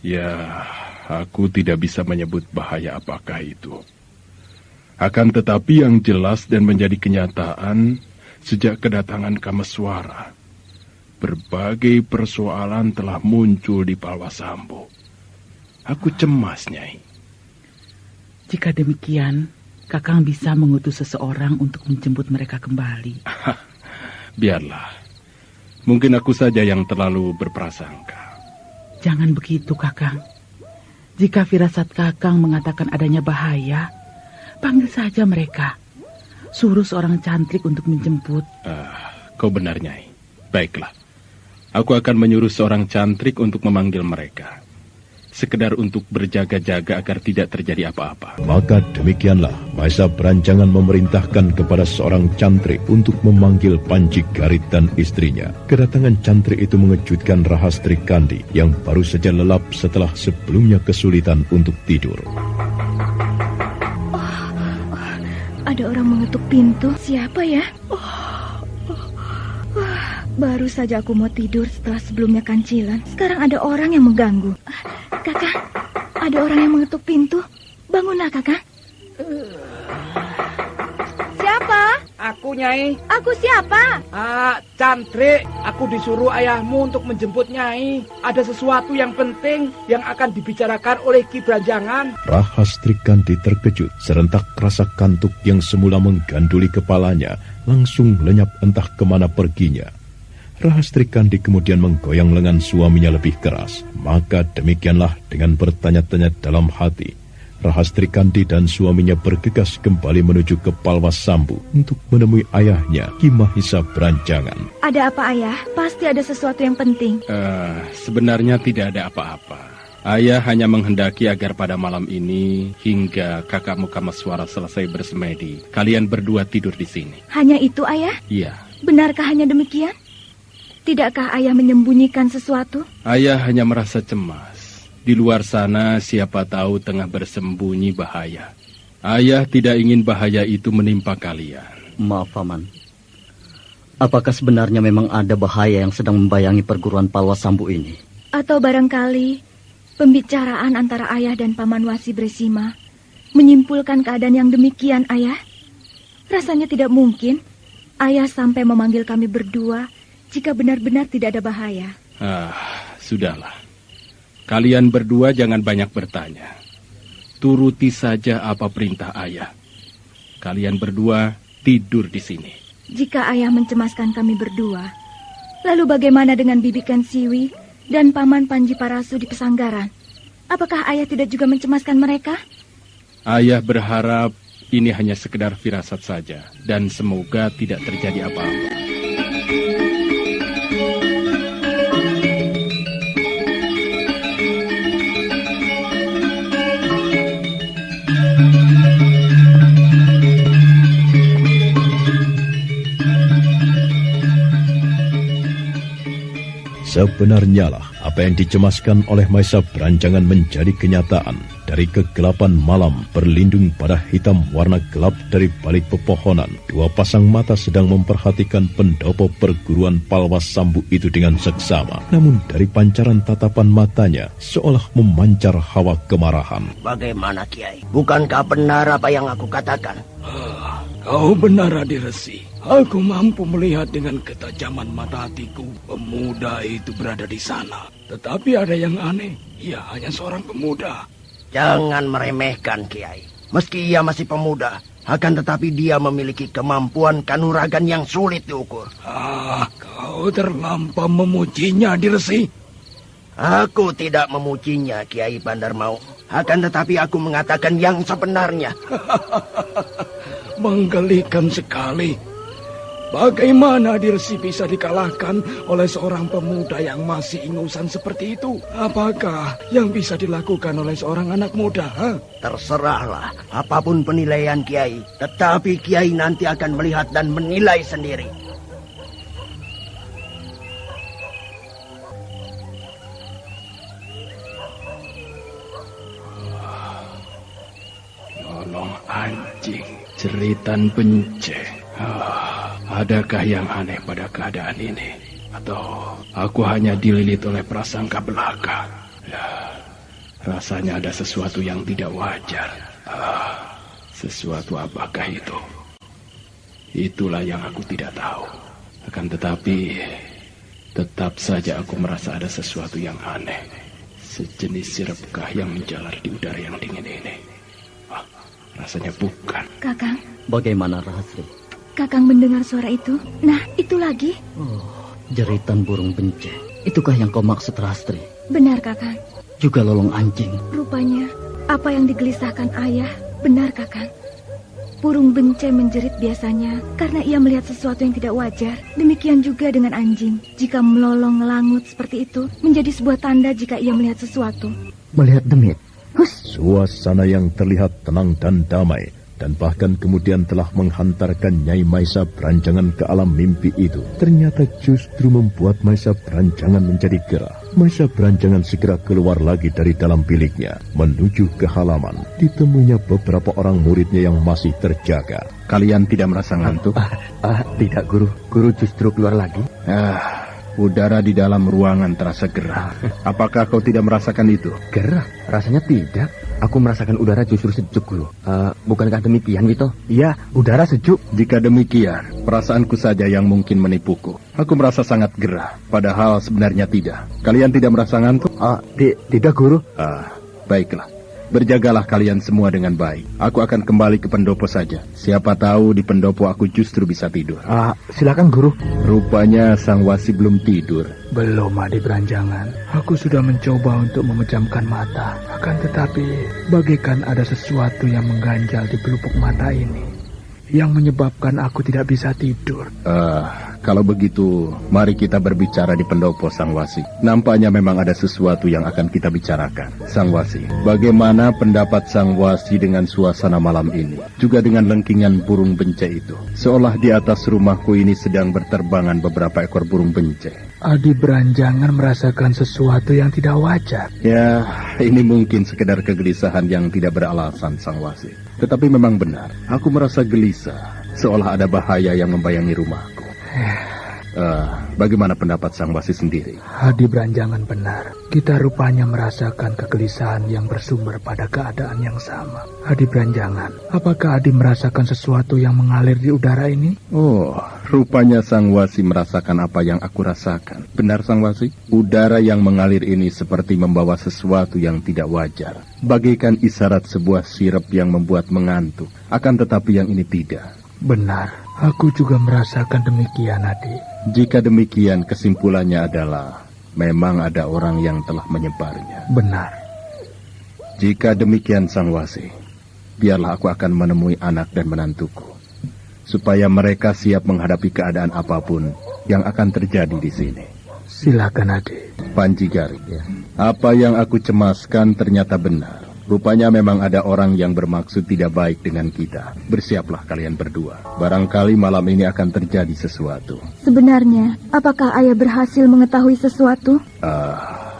[SPEAKER 2] Ya, aku tidak bisa menyebut bahaya apakah itu. Akan tetapi yang jelas dan menjadi kenyataan sejak kedatangan Kameswara, berbagai persoalan telah muncul di Palwasambu. Aku cemas, Nyai.
[SPEAKER 9] Jika demikian, Kakang bisa mengutus seseorang untuk menjemput mereka kembali.
[SPEAKER 2] Biarlah. Mungkin aku saja yang terlalu berprasangka.
[SPEAKER 9] Jangan begitu, Kakang. Jika firasat Kakang mengatakan adanya bahaya, panggil saja mereka. Suruh seorang cantrik untuk menjemput.
[SPEAKER 2] Kau benar, Nyai. Baiklah. Aku akan menyuruh seorang cantrik untuk memanggil mereka. Sekedar untuk berjaga-jaga agar tidak terjadi apa-apa.
[SPEAKER 1] Maka demikianlah Maisa Beranjangan memerintahkan kepada seorang cantrik untuk memanggil Panji Garit dan istrinya. Kedatangan cantrik itu mengejutkan Rahastri Kandi yang baru saja lelap setelah sebelumnya kesulitan untuk tidur.
[SPEAKER 4] Ada orang mengetuk pintu. Siapa ya? Baru saja aku mau tidur setelah sebelumnya kancilan. Sekarang ada orang yang mengganggu. Kakak, ada orang yang mengetuk pintu. Bangunlah, Kakak. Siapa?
[SPEAKER 10] Aku, Nyai.
[SPEAKER 4] Aku siapa?
[SPEAKER 10] Cantrik. Aku disuruh ayahmu untuk menjemput Nyai. Ada sesuatu yang penting yang akan dibicarakan oleh Ki Beranjangan.
[SPEAKER 1] Rahastri Kandi terkejut. Serentak rasa kantuk yang semula mengganduli kepalanya langsung lenyap entah kemana perginya. Rahastri Kandi kemudian menggoyang lengan suaminya lebih keras. Maka demikianlah dengan bertanya-tanya dalam hati, Rahastri Kandi dan suaminya bergegas kembali menuju ke Palwasambu untuk menemui ayahnya, Ki Mahisa Beranjangan.
[SPEAKER 4] Ada apa, Ayah? Pasti ada sesuatu yang penting.
[SPEAKER 8] Sebenarnya tidak ada apa-apa. Ayah hanya menghendaki agar pada malam ini hingga kakakmu Kameswara selesai bersemedi, kalian berdua tidur di sini.
[SPEAKER 4] Hanya itu, Ayah?
[SPEAKER 8] Iya.
[SPEAKER 4] Benarkah hanya demikian? Tidakkah Ayah menyembunyikan sesuatu?
[SPEAKER 8] Ayah hanya merasa cemas. Di luar sana siapa tahu tengah bersembunyi bahaya. Ayah tidak ingin bahaya itu menimpa kalian.
[SPEAKER 6] Maaf, Paman. Apakah sebenarnya memang ada bahaya yang sedang membayangi perguruan Palwasambu ini?
[SPEAKER 4] Atau barangkali pembicaraan antara Ayah dan Paman Wasi Bresima menyimpulkan keadaan yang demikian, Ayah? Rasanya tidak mungkin Ayah sampai memanggil kami berdua jika benar-benar tidak ada bahaya.
[SPEAKER 8] Sudahlah. Kalian berdua jangan banyak bertanya. Turuti saja apa perintah Ayah. Kalian berdua tidur di sini.
[SPEAKER 4] Jika Ayah mencemaskan kami berdua, lalu bagaimana dengan Bibi Kensiwi dan Paman Panji Parasu di Pesanggaran? Apakah Ayah tidak juga mencemaskan mereka?
[SPEAKER 8] Ayah berharap ini hanya sekedar firasat saja dan semoga tidak terjadi apa-apa.
[SPEAKER 1] Sebenarnya lah apa yang dicemaskan oleh Maesa Beranjangan menjadi kenyataan. Dari kegelapan malam berlindung pada hitam warna gelap dari balik pepohonan, dua pasang mata sedang memperhatikan pendopo perguruan Palwas Sambu itu dengan seksama. Namun dari pancaran tatapan matanya seolah memancar hawa kemarahan.
[SPEAKER 11] Bagaimana Kiai? Bukankah benar apa yang aku katakan?
[SPEAKER 7] Kau benar, Adiresi. Aku mampu melihat dengan ketajaman mata hatiku pemuda itu berada di sana. Tetapi ada yang aneh, ia hanya seorang pemuda.
[SPEAKER 11] Jangan meremehkan Kiai. Meski ia masih pemuda, akan tetapi dia memiliki kemampuan kanuragan yang sulit diukur.
[SPEAKER 7] Kau terlampau memujinya, Adiresi.
[SPEAKER 11] Aku tidak memujinya, Kiai Bandarmau. Akan tetapi aku mengatakan yang sebenarnya.
[SPEAKER 7] Menggelikan sekali. Bagaimana Adiresi bisa dikalahkan oleh seorang pemuda yang masih ingusan seperti itu? Apakah yang bisa dilakukan oleh seorang anak muda?
[SPEAKER 11] Terserahlah, apapun penilaian Kiai. Tetapi Kiai nanti akan melihat dan menilai sendiri.
[SPEAKER 7] Nolong anjing, jeritan benceng. Adakah yang aneh pada keadaan ini? Atau aku hanya dililit oleh prasangka belaka? Rasanya ada sesuatu yang tidak wajar. Sesuatu apakah itu? Itulah yang aku tidak tahu. Akan tetapi, tetap saja aku merasa ada sesuatu yang aneh. Sejenis sirupkah yang menjalar di udara yang dingin ini? Rasanya bukan.
[SPEAKER 4] Kakang.
[SPEAKER 6] Bagaimana, Rahasri?
[SPEAKER 4] Kakang mendengar suara itu? Nah, itu lagi.
[SPEAKER 6] Jeritan burung benceng. Itukah yang kau maksud, Rahasri?
[SPEAKER 4] Benar, Kakang.
[SPEAKER 6] Juga lolong anjing.
[SPEAKER 4] Rupanya, apa yang digelisahkan ayah, benar, Kakang. Burung benceng menjerit biasanya karena ia melihat sesuatu yang tidak wajar. Demikian juga dengan anjing. Jika melolong ngelangut seperti itu, menjadi sebuah tanda jika ia melihat sesuatu.
[SPEAKER 6] Melihat demit?
[SPEAKER 1] Suasana yang terlihat tenang dan damai, dan bahkan kemudian telah menghantarkan Nyai Maesa Beranjangan ke alam mimpi itu, ternyata justru membuat Maesa Beranjangan menjadi gerah. Maesa Beranjangan segera keluar lagi dari dalam biliknya, menuju ke halaman. Ditemuinya beberapa orang muridnya yang masih terjaga.
[SPEAKER 8] Kalian tidak merasa ngantuk?
[SPEAKER 3] Tidak, Guru. Guru justru keluar lagi.
[SPEAKER 8] Udara di dalam ruangan terasa gerah. Apakah kau tidak merasakan itu?
[SPEAKER 3] Gerah? Rasanya tidak. Aku merasakan udara justru sejuk, Guru. Bukankah demikian, Wito? Iya, udara sejuk.
[SPEAKER 8] Jika demikian, perasaanku saja yang mungkin menipuku. Aku merasa sangat gerah, padahal sebenarnya tidak. Kalian tidak merasa ngantuk?
[SPEAKER 3] Tidak, Guru.
[SPEAKER 8] Baiklah. Berjagalah kalian semua dengan baik. Aku akan kembali ke pendopo saja. Siapa tahu di pendopo aku justru bisa tidur.
[SPEAKER 3] Silakan, Guru.
[SPEAKER 8] Rupanya Sang Wasi belum tidur.
[SPEAKER 7] Belum, Adi Beranjangan. Aku sudah mencoba untuk memejamkan mata. Akan tetapi, bagaikan ada sesuatu yang mengganjal di pelupuk mata ini, yang menyebabkan aku tidak bisa tidur.
[SPEAKER 8] Kalau begitu, mari kita berbicara di pendopo, Sang Wasi. Nampaknya memang ada sesuatu yang akan kita bicarakan. Sang Wasi, bagaimana pendapat Sang Wasi dengan suasana malam ini? Juga dengan lengkingan burung benceng itu. Seolah di atas rumahku ini sedang berterbangan beberapa ekor burung benceng.
[SPEAKER 7] Adi Beranjangan merasakan sesuatu yang tidak wajar.
[SPEAKER 8] Ya, ini mungkin sekedar kegelisahan yang tidak beralasan, Sang Wasi. Tetapi memang benar, aku merasa gelisah. Seolah ada bahaya yang membayangi rumahku. Bagaimana pendapat Sang Wasi sendiri?
[SPEAKER 7] Adi Beranjangan benar. Kita rupanya merasakan kegelisahan yang bersumber pada keadaan yang sama. Adi Beranjangan, apakah Adi merasakan sesuatu yang mengalir di udara ini?
[SPEAKER 8] Rupanya Sang Wasi merasakan apa yang aku rasakan. Benar, Sang Wasi? Udara yang mengalir ini seperti membawa sesuatu yang tidak wajar. Bagaikan isyarat sebuah sirup yang membuat mengantuk. Akan tetapi yang ini tidak.
[SPEAKER 7] Benar, aku juga merasakan demikian, Adi.
[SPEAKER 8] Jika demikian, kesimpulannya adalah memang ada orang yang telah menyebarnya.
[SPEAKER 7] Benar.
[SPEAKER 8] Jika demikian, Sang Wasi, biarlah aku akan menemui anak dan menantuku, supaya mereka siap menghadapi keadaan apapun yang akan terjadi di sini.
[SPEAKER 7] Silakan, Adi.
[SPEAKER 8] Panji Garing, apa yang aku cemaskan ternyata benar. Rupanya memang ada orang yang bermaksud tidak baik dengan kita. Bersiaplah kalian berdua. Barangkali malam ini akan terjadi sesuatu.
[SPEAKER 4] Sebenarnya, apakah ayah berhasil mengetahui sesuatu?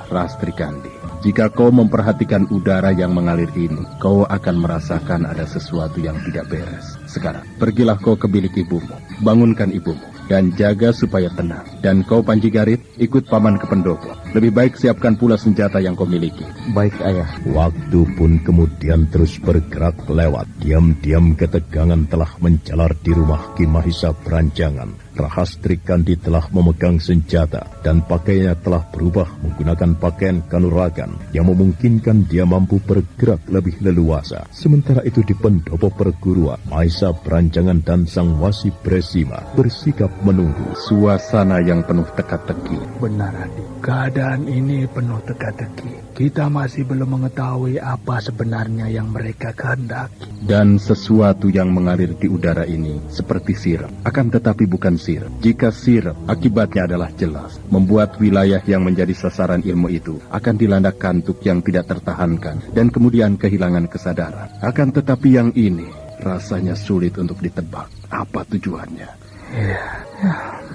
[SPEAKER 8] Rastri Kandi, jika kau memperhatikan udara yang mengalir ini, kau akan merasakan ada sesuatu yang tidak beres. Sekarang, pergilah kau ke bilik ibumu, bangunkan ibumu, dan jaga supaya tenang. Dan kau Panji Garit, ikut paman ke pendopo. Lebih baik siapkan pula senjata yang kau miliki.
[SPEAKER 6] Baik, Ayah.
[SPEAKER 1] Waktu pun kemudian terus bergerak lewat. Diam-diam ketegangan telah menjalar di rumah Ki Mahisa Branjangan. Rahastri Kandi telah memegang senjata dan pakaiannya telah berubah menggunakan pakaian kanuragan yang memungkinkan dia mampu bergerak lebih leluasa. Sementara itu di pendopo perguruan, Mahisa Branjangan dan Sang Wasi Bresima bersikap menunggu.
[SPEAKER 8] Suasana yang penuh teka-teki.
[SPEAKER 7] Benar, Adi. Keadaan ini penuh teka-teki. Kita masih belum mengetahui apa sebenarnya yang mereka kehendaki.
[SPEAKER 8] Dan sesuatu yang mengalir di udara ini seperti sirap. Akan tetapi bukan sirap. Jika sirap, akibatnya adalah jelas. Membuat wilayah yang menjadi sasaran ilmu itu akan dilanda kantuk yang tidak tertahankan dan kemudian kehilangan kesadaran. Akan tetapi yang ini rasanya sulit untuk ditebak. Apa tujuannya?
[SPEAKER 7] Ya,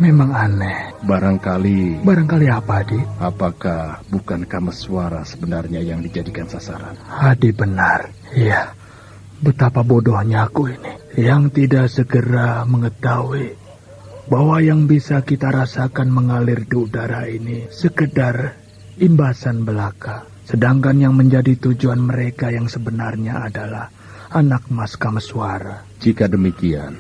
[SPEAKER 7] memang aneh.
[SPEAKER 8] Barangkali
[SPEAKER 7] apa, Adi?
[SPEAKER 8] Apakah bukan Kameswara sebenarnya yang dijadikan sasaran?
[SPEAKER 7] Adi benar. Iya, betapa bodohnya aku ini, yang tidak segera mengetahui bahwa yang bisa kita rasakan mengalir di udara ini sekedar imbasan belaka. Sedangkan yang menjadi tujuan mereka yang sebenarnya adalah anak Mas Kameswara.
[SPEAKER 8] Jika demikian,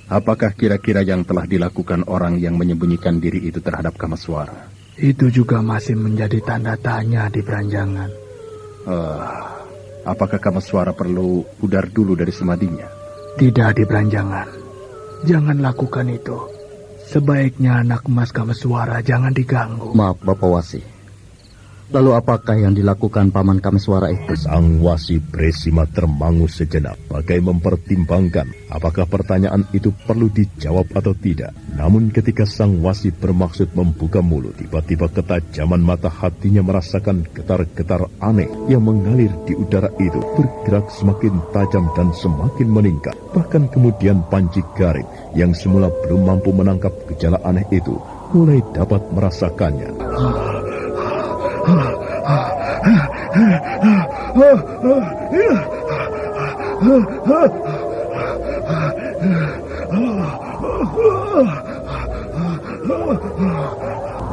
[SPEAKER 8] apakah kira-kira yang telah dilakukan orang yang menyembunyikan diri itu terhadap Kameswara?
[SPEAKER 7] Itu juga masih menjadi tanda tanya di Branjangan.
[SPEAKER 8] Apakah Kameswara perlu pudar dulu dari semadinya?
[SPEAKER 7] Tidak di Branjangan. Jangan lakukan itu. Sebaiknya anak Mas Kameswara jangan diganggu.
[SPEAKER 6] Maaf, Bapak Wasi. Lalu apakah yang dilakukan Paman Kameswara itu?
[SPEAKER 1] Sang Wasi Bresima termangu sejenak, bagai mempertimbangkan apakah pertanyaan itu perlu dijawab atau tidak. Namun ketika Sang Wasi bermaksud membuka mulut, tiba-tiba ketajaman mata hatinya merasakan getar-getar aneh yang mengalir di udara itu, bergerak semakin tajam dan semakin meningkat. Bahkan kemudian Panji Garit yang semula belum mampu menangkap gejala aneh itu, mulai dapat merasakannya.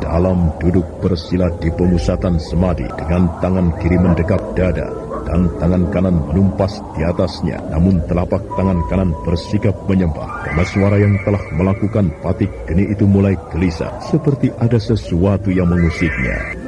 [SPEAKER 1] Dalam duduk bersila di pemusatan semadi dengan tangan kiri mendekap dada dan tangan kanan menumpas di atasnya, namun telapak tangan kanan bersikap menyembah. Kameswara yang telah melakukan patik geni itu mulai gelisah, seperti ada sesuatu yang mengusiknya.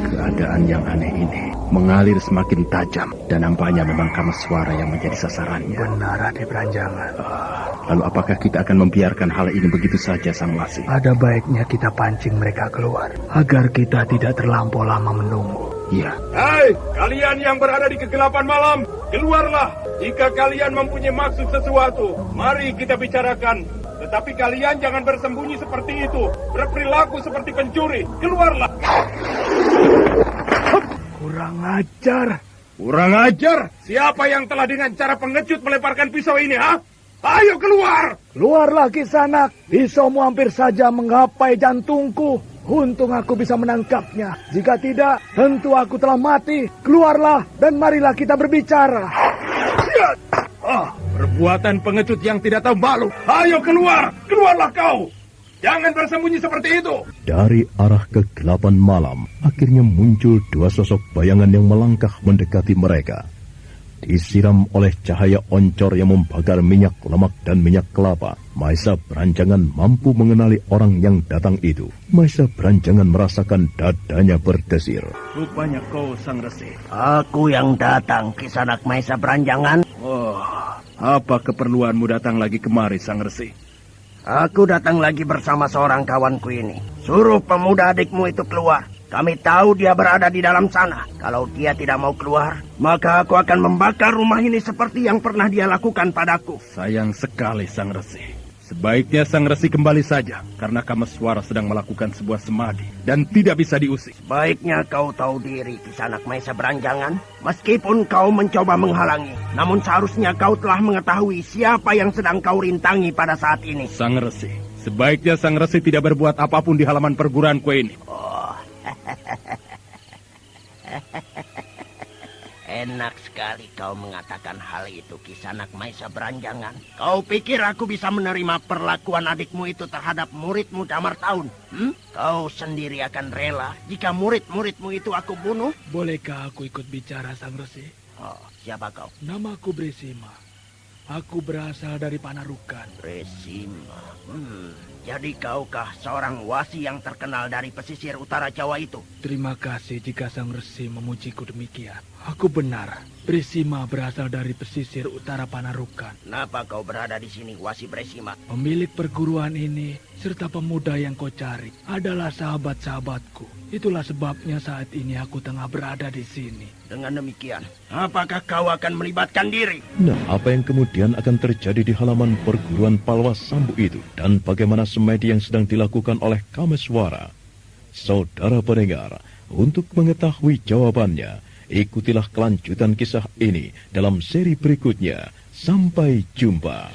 [SPEAKER 8] Keadaan yang aneh ini mengalir semakin tajam dan nampaknya memang Kameswara yang menjadi sasarannya.
[SPEAKER 7] Benar, Adi Branjangan.
[SPEAKER 8] Lalu apakah kita akan membiarkan hal ini begitu saja, Sang Wasi?
[SPEAKER 7] Ada baiknya kita pancing mereka keluar agar kita tidak terlampau lama menunggu.
[SPEAKER 8] Iya.
[SPEAKER 2] Hai, kalian yang berada di kegelapan malam, keluarlah. Jika kalian mempunyai maksud sesuatu, mari kita bicarakan. Tetapi kalian jangan bersembunyi seperti itu, berperilaku seperti pencuri. Keluarlah.
[SPEAKER 7] Kurang ajar.
[SPEAKER 2] Kurang ajar? Siapa yang telah dengan cara pengecut melemparkan pisau ini, ha? Ayo keluar!
[SPEAKER 7] Keluarlah Kisanak. Pisaumu hampir saja menggapai jantungku. Untung aku bisa menangkapnya. Jika tidak, tentu aku telah mati. Keluarlah dan marilah kita berbicara.
[SPEAKER 2] Perbuatan pengecut yang tidak tahu malu. Ayo keluar! Keluarlah kau! Jangan bersembunyi seperti itu.
[SPEAKER 1] Dari arah kegelapan malam, akhirnya muncul dua sosok bayangan yang melangkah mendekati mereka. Disiram oleh cahaya oncor yang membakar minyak lemak dan minyak kelapa, Mahisa Branjangan mampu mengenali orang yang datang itu. Mahisa Branjangan merasakan dadanya berdesir.
[SPEAKER 8] Rupanya kau, Sang Resi.
[SPEAKER 11] Aku yang datang, Kisanak Mahisa Branjangan.
[SPEAKER 8] Oh, apa keperluanmu datang lagi kemari, Sang Resi?
[SPEAKER 11] Aku datang lagi bersama seorang kawanku ini. Suruh pemuda adikmu itu keluar. Kami tahu dia berada di dalam sana. Kalau dia tidak mau keluar, maka aku akan membakar rumah ini seperti yang pernah dia lakukan padaku.
[SPEAKER 8] Sayang sekali, Sang Resi.
[SPEAKER 3] Sebaiknya Sang Resi kembali saja, karena Kameswara sedang melakukan sebuah semadi dan tidak bisa diusir.
[SPEAKER 11] Baiknya kau tahu diri, Kisanak Maesa Beranjangan. Meskipun kau mencoba menghalangi, namun seharusnya kau telah mengetahui siapa yang sedang kau rintangi pada saat ini.
[SPEAKER 3] Sang Resi, sebaiknya Sang Resi tidak berbuat apapun di halaman perguruanku ini.
[SPEAKER 11] Oh, enak sekali kau mengatakan hal itu, Kisanak Maesa Beranjangan. Kau pikir aku bisa menerima perlakuan adikmu itu terhadap muridmu Damar Tahun? Kau sendiri akan rela jika murid-muridmu itu aku bunuh?
[SPEAKER 7] Bolehkah aku ikut bicara, Sang Resi?
[SPEAKER 11] Oh, siapa kau?
[SPEAKER 7] Namaku Bresima. Aku berasal dari Panarukan.
[SPEAKER 11] Bresima. Jadi kaukah seorang wasi yang terkenal dari pesisir utara Jawa itu?
[SPEAKER 7] Terima kasih jika Sang Resi memujiku demikian. Aku benar. Bresima berasal dari pesisir utara Panarukan.
[SPEAKER 11] Kenapa kau berada di sini, Wasi Bresima?
[SPEAKER 7] Pemilik perguruan ini serta pemuda yang kau cari adalah sahabat-sahabatku. Itulah sebabnya saat ini aku tengah berada di sini.
[SPEAKER 11] Dengan demikian, apakah kau akan melibatkan diri?
[SPEAKER 1] Nah, apa yang kemudian akan terjadi di halaman perguruan Palwas Sambu itu? Dan bagaimana semedi yang sedang dilakukan oleh Kameswara? Saudara pendengar, untuk mengetahui jawabannya, ikutilah kelanjutan kisah ini dalam seri berikutnya. Sampai jumpa.